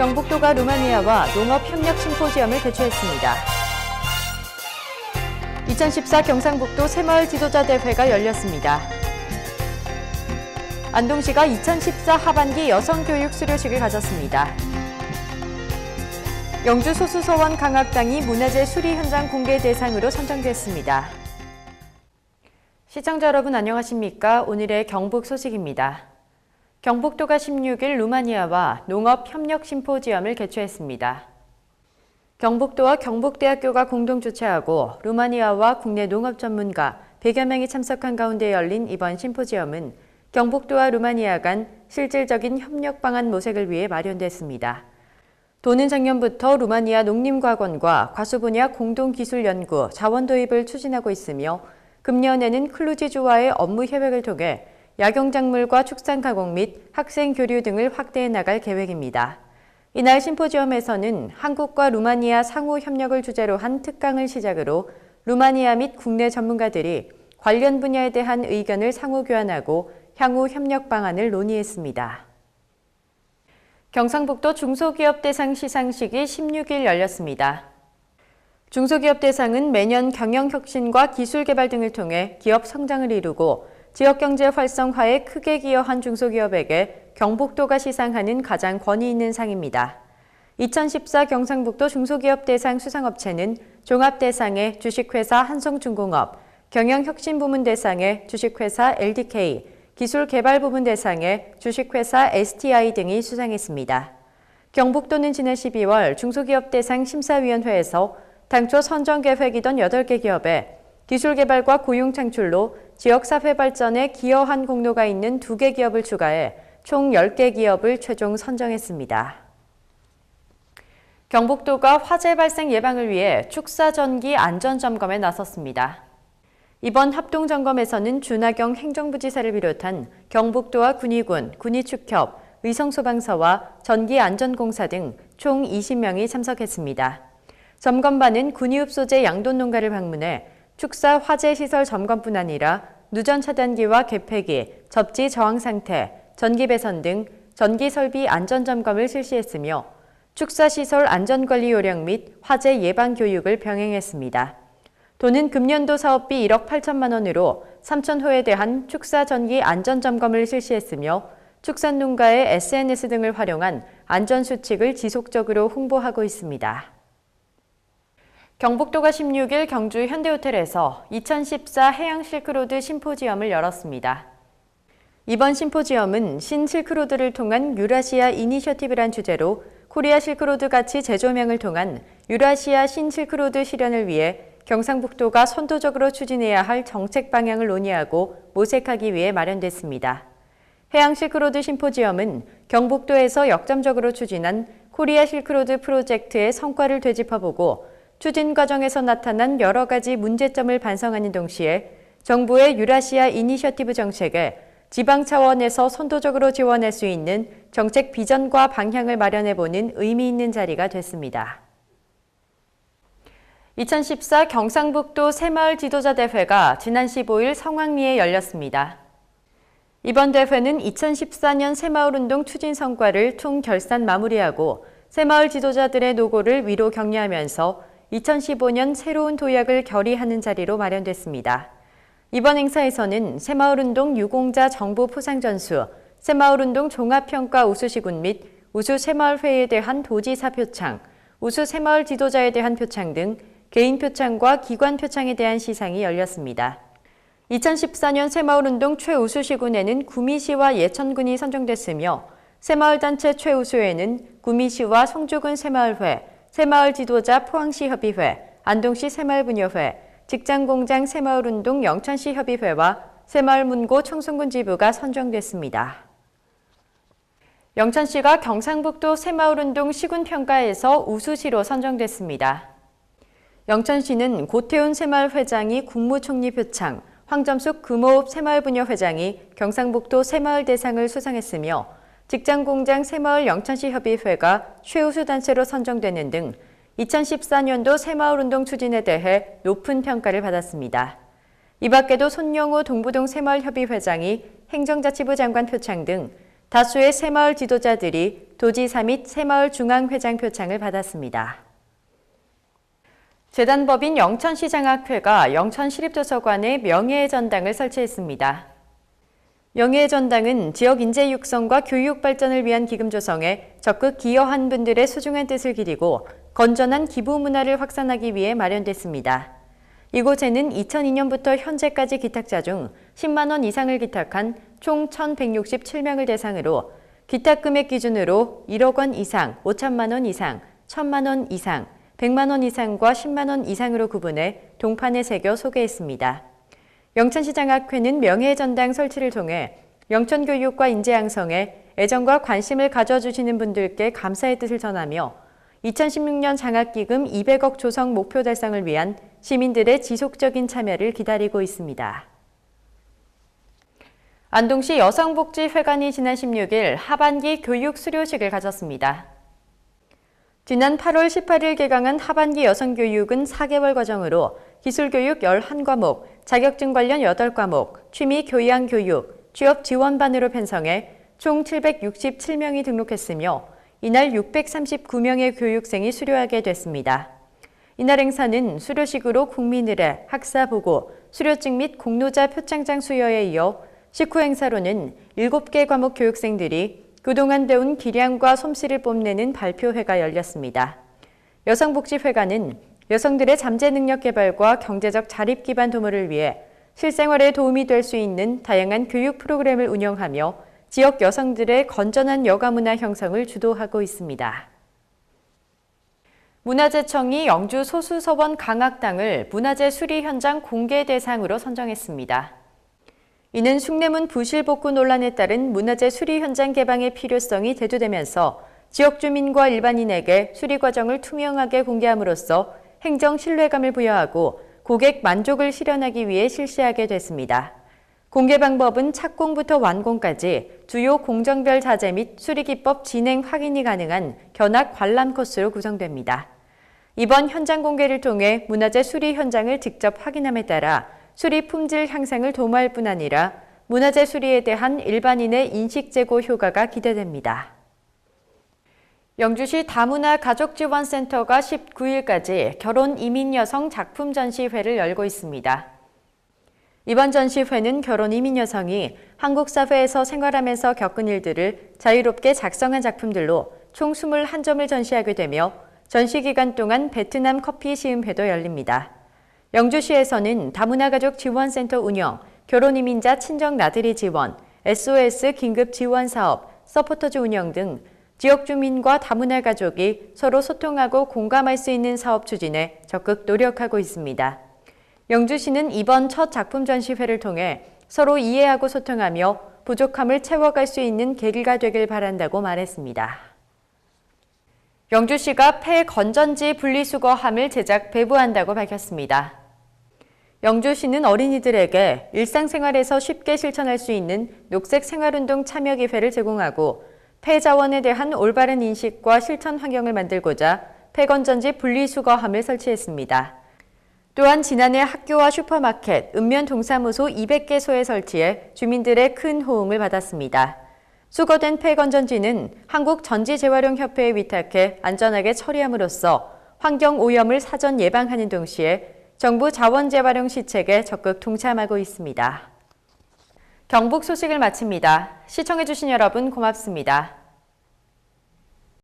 경북도가 루마니아와 농업협력 심포지엄을 개최했습니다. 2014 경상북도 새마을 지도자 대회가 열렸습니다. 안동시가 2014 하반기 여성교육 수료식을 가졌습니다. 영주 소수서원 강학당이 문화재 수리 현장 공개 대상으로 선정됐습니다. 시청자 여러분 안녕하십니까? 오늘의 경북 소식입니다. 경북도가 16일 루마니아와 농업협력 심포지엄을 개최했습니다. 경북도와 경북대학교가 공동 주최하고 루마니아와 국내 농업 전문가 100여 명이 참석한 가운데 열린 이번 심포지엄은 경북도와 루마니아 간 실질적인 협력 방안 모색을 위해 마련됐습니다. 도는 작년부터 루마니아 농림과학원과 과수 분야 공동기술연구, 자원 도입을 추진하고 있으며 금년에는 클루지주와의 업무 협약을 통해 약용작물과 축산 가공 및 학생 교류 등을 확대해 나갈 계획입니다. 이날 심포지엄에서는 한국과 루마니아 상호 협력을 주제로 한 특강을 시작으로 루마니아 및 국내 전문가들이 관련 분야에 대한 의견을 상호 교환하고 향후 협력 방안을 논의했습니다. 경상북도 중소기업 대상 시상식이 16일 열렸습니다. 중소기업 대상은 매년 경영혁신과 기술개발 등을 통해 기업 성장을 이루고 지역경제 활성화에 크게 기여한 중소기업에게 경북도가 시상하는 가장 권위 있는 상입니다. 2014 경상북도 중소기업 대상 수상업체는 종합대상의 주식회사 한성중공업, 경영혁신부문 대상의 주식회사 LDK, 기술개발부문 대상의 주식회사 STI 등이 수상했습니다. 경북도는 지난 12월 중소기업 대상 심사위원회에서 당초 선정계획이던 8개 기업에 기술개발과 고용창출로 지역사회 발전에 기여한 공로가 있는 2개 기업을 추가해 총 10개 기업을 최종 선정했습니다. 경북도가 화재 발생 예방을 위해 축사전기 안전점검에 나섰습니다. 이번 합동점검에서는 준하경 행정부지사를 비롯한 경북도와 군의군, 군의축협, 의성소방서와 전기안전공사 등 총 20명이 참석했습니다. 점검반은 군의읍소재 양돈농가를 방문해 축사 화재 시설 점검뿐 아니라 누전 차단기와 개폐기, 접지 저항 상태, 전기 배선 등 전기 설비 안전 점검을 실시했으며 축사 시설 안전관리 요령 및 화재 예방 교육을 병행했습니다. 도는 금년도 사업비 1억 8천만 원으로 3,000호에 대한 축사 전기 안전 점검을 실시했으며 축산농가의 SNS 등을 활용한 안전 수칙을 지속적으로 홍보하고 있습니다. 경북도가 16일 경주 현대호텔에서 2014 해양 실크로드 심포지엄을 열었습니다. 이번 심포지엄은 신실크로드를 통한 유라시아 이니셔티브란 주제로 코리아 실크로드 가치 재조명을 통한 유라시아 신실크로드 실현을 위해 경상북도가 선도적으로 추진해야 할 정책 방향을 논의하고 모색하기 위해 마련됐습니다. 해양 실크로드 심포지엄은 경북도에서 역점적으로 추진한 코리아 실크로드 프로젝트의 성과를 되짚어보고 추진 과정에서 나타난 여러 가지 문제점을 반성하는 동시에 정부의 유라시아 이니셔티브 정책에 지방 차원에서 선도적으로 지원할 수 있는 정책 비전과 방향을 마련해보는 의미 있는 자리가 됐습니다. 2014 경상북도 새마을 지도자 대회가 지난 15일 성황리에 열렸습니다. 이번 대회는 2014년 새마을운동 추진 성과를 총결산 마무리하고 새마을 지도자들의 노고를 위로 격려하면서 2015년 새로운 도약을 결의하는 자리로 마련됐습니다. 이번 행사에서는 새마을운동 유공자 정보 포상 전수, 새마을운동 종합평가 우수시군 및 우수 새마을회에 대한 도지사 표창, 우수 새마을 지도자에 대한 표창 등 개인 표창과 기관 표창에 대한 시상이 열렸습니다. 2014년 새마을운동 최우수시군에는 구미시와 예천군이 선정됐으며 새마을단체 최우수에는 구미시와 성주군 새마을회, 새마을 지도자 포항시 협의회, 안동시 새마을부녀회, 직장공장 새마을운동 영천시 협의회와 새마을문고 청송군 지부가 선정됐습니다. 영천시가 경상북도 새마을운동 시군평가에서 우수시로 선정됐습니다. 영천시는 고태훈 새마을회장이 국무총리 표창, 황점숙 금호읍 새마을부녀 회장이 경상북도 새마을대상을 수상했으며 직장공장 새마을 영천시 협의회가 최우수 단체로 선정되는 등 2014년도 새마을운동 추진에 대해 높은 평가를 받았습니다. 이 밖에도 손영호 동부동 새마을협의회장이 행정자치부 장관 표창 등 다수의 새마을 지도자들이 도지사 및 새마을 중앙회장 표창을 받았습니다. 재단법인 영천시장학회가 영천시립도서관에 명예의 전당을 설치했습니다. 명예의 전당은 지역 인재 육성과 교육 발전을 위한 기금 조성에 적극 기여한 분들의 소중한 뜻을 기리고 건전한 기부 문화를 확산하기 위해 마련됐습니다. 이곳에는 2002년부터 현재까지 기탁자 중 10만 원 이상을 기탁한 총 1,167명을 대상으로 기탁 금액 기준으로 1억 원 이상, 5천만 원 이상, 1,000만 원 이상, 100만 원 이상과 10만 원 이상으로 구분해 동판에 새겨 소개했습니다. 영천시장학회는 명예의 전당 설치를 통해 영천교육과 인재 양성에 애정과 관심을 가져주시는 분들께 감사의 뜻을 전하며 2016년 장학기금 200억 조성 목표 달성을 위한 시민들의 지속적인 참여를 기다리고 있습니다. 안동시 여성복지회관이 지난 16일 하반기 교육 수료식을 가졌습니다. 지난 8월 18일 개강한 하반기 여성교육은 4개월 과정으로 기술교육 11과목, 자격증 관련 8과목, 취미 교양 교육, 취업 지원반으로 편성해 총 767명이 등록했으며 이날 639명의 교육생이 수료하게 됐습니다. 이날 행사는 수료식으로 국민의례, 학사보고, 수료증 및 공로자 표창장 수여에 이어 식후 행사로는 7개 과목 교육생들이 그동안 배운 기량과 솜씨를 뽐내는 발표회가 열렸습니다. 여성복지회관은 여성들의 잠재 능력 개발과 경제적 자립 기반 도모를 위해 실생활에 도움이 될 수 있는 다양한 교육 프로그램을 운영하며 지역 여성들의 건전한 여가 문화 형성을 주도하고 있습니다. 문화재청이 영주 소수서원 강학당을 문화재 수리 현장 공개 대상으로 선정했습니다. 이는 숭례문 부실 복구 논란에 따른 문화재 수리 현장 개방의 필요성이 대두되면서 지역 주민과 일반인에게 수리 과정을 투명하게 공개함으로써 행정 신뢰감을 부여하고 고객 만족을 실현하기 위해 실시하게 됐습니다. 공개 방법은 착공부터 완공까지 주요 공정별 자재 및 수리 기법 진행 확인이 가능한 견학 관람 코스로 구성됩니다. 이번 현장 공개를 통해 문화재 수리 현장을 직접 확인함에 따라 수리 품질 향상을 도모할 뿐 아니라 문화재 수리에 대한 일반인의 인식 제고 효과가 기대됩니다. 영주시 다문화 가족지원센터가 19일까지 결혼 이민 여성 작품 전시회를 열고 있습니다. 이번 전시회는 결혼 이민 여성이 한국 사회에서 생활하면서 겪은 일들을 자유롭게 작성한 작품들로 총 21점을 전시하게 되며 전시 기간 동안 베트남 커피 시음회도 열립니다. 영주시에서는 다문화 가족 지원센터 운영, 결혼 이민자 친정 나들이 지원, SOS 긴급 지원 사업, 서포터즈 운영 등 지역 주민과 다문화 가족이 서로 소통하고 공감할 수 있는 사업 추진에 적극 노력하고 있습니다. 영주시는 이번 첫 작품 전시회를 통해 서로 이해하고 소통하며 부족함을 채워갈 수 있는 계기가 되길 바란다고 말했습니다. 영주시가 폐건전지 분리수거함을 제작 배부한다고 밝혔습니다. 영주시는 어린이들에게 일상생활에서 쉽게 실천할 수 있는 녹색 생활운동 참여 기회를 제공하고 폐자원에 대한 올바른 인식과 실천 환경을 만들고자 폐건전지 분리수거함을 설치했습니다. 또한 지난해 학교와 슈퍼마켓, 읍면 동사무소 200개소에 설치해 주민들의 큰 호응을 받았습니다. 수거된 폐건전지는 한국전지재활용협회에 위탁해 안전하게 처리함으로써 환경오염을 사전 예방하는 동시에 정부 자원재활용 시책에 적극 동참하고 있습니다. 경북 소식을 마칩니다. 시청해주신 여러분 고맙습니다.